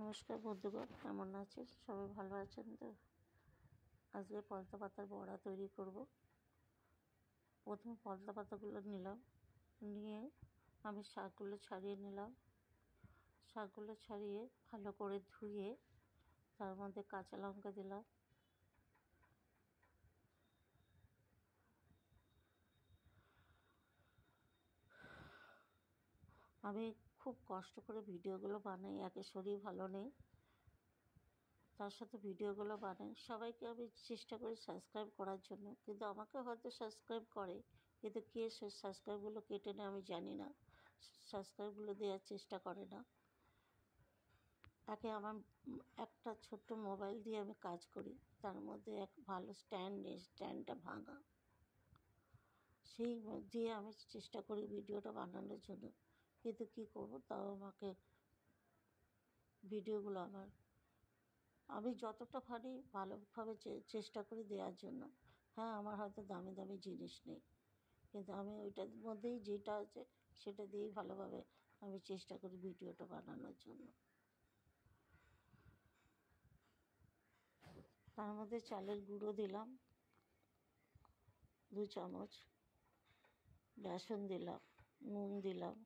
নমস্কার বন্ধুগণ, কেমন আছেন? সবাই ভালো আছেন তো? আজকে পলতা পাতার বড়া তৈরি করব। প্রথমে পলতা পাতাগুলো নিলাম, নিয়ে আমি শাকগুলো ছাড়িয়ে নিলাম। শাকগুলো ছাড়িয়ে ভালো করে ধুয়ে তার মধ্যে কাঁচা লঙ্কা দিলাম, আমি খুব কষ্ট করে ভিডিওগুলো বানাই, একে শরীর ভালো নেই, তার সাথে ভিডিওগুলো বানাই। সবাইকে আমি চেষ্টা করি সাবস্ক্রাইব করার জন্য, কিন্তু আমাকে হয়তো সাবস্ক্রাইব করে, কিন্তু কে সে সাবস্ক্রাইবগুলো কেটে নেয় আমি জানি না, সাবস্ক্রাইবগুলো দেওয়ার চেষ্টা করে না। আমার একটা ছোট্ট মোবাইল দিয়ে আমি কাজ করি, তার মধ্যে এক ভালো স্ট্যান্ড নেই, স্ট্যান্ডটা ভাঙা, সেই দিয়ে আমি চেষ্টা করি ভিডিওটা বানানোর জন্য, কিন্তু কী করবো, তাও আমাকে ভিডিওগুলো আমি যতটা পারি ভালোভাবে চেষ্টা করি দেওয়ার জন্য। হ্যাঁ, আমার হয়তো দামি দামি জিনিস নেই, কিন্তু আমি ওইটার মধ্যেই যেটা আছে সেটা দিয়েই ভালোভাবে আমি চেষ্টা করি ভিডিওটা বানানোর জন্য। তার মধ্যে চালের গুঁড়ো দিলাম 2 চামচ, বেসন দিলাম, নুন দিলাম,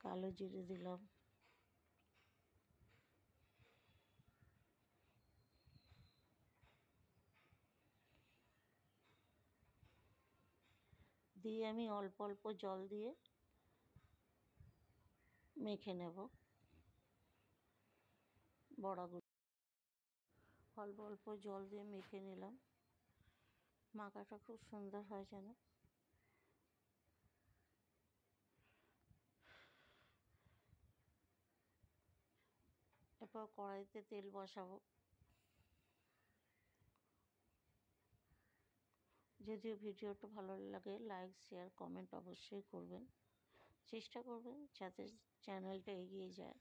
কালো জিরে দিলাম, দিয়ে আমি অল্প অল্প জল দিয়ে মেখে নেব বড়াগুলো। অল্প অল্প জল দিয়ে মেখে নিলাম, মাখাটা খুব সুন্দর হয় যেন। এরপর কড়াইতে তেল বসাবো। যদিও ভিডিওটা ভালো লাগে, লাইক শেয়ার কমেন্ট অবশ্যই করবেন, চেষ্টা করবেন যাতে চ্যানেলটা এগিয়ে যায়।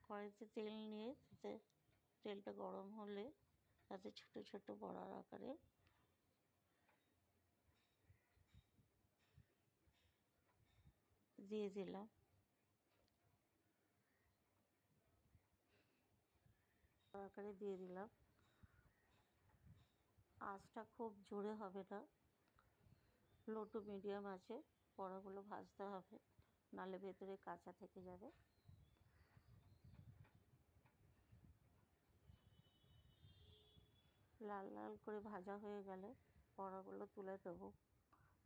কড়াইতে তেল নিয়ে তাতে তেলটা গরম হলে তাতে ছোট ছোট বড়ার আকারে দিয়ে দিলাম। আকারে দিয়ে দিলাম। আঁচটা খুব জোরে হবে না, লো টু মিডিয়াম আছে বড়াগুলো ভাজতে হবে, নাহলে ভেতরে কাঁচা থেকে যাবে। লাল লাল করে ভাজা হয়ে গেলে বড়াগুলো তুলে দেবো।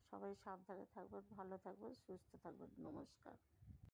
সবাই সাবধানে থাকবেন, ভালো থাকবেন, সুস্থ থাকবেন। নমস্কার।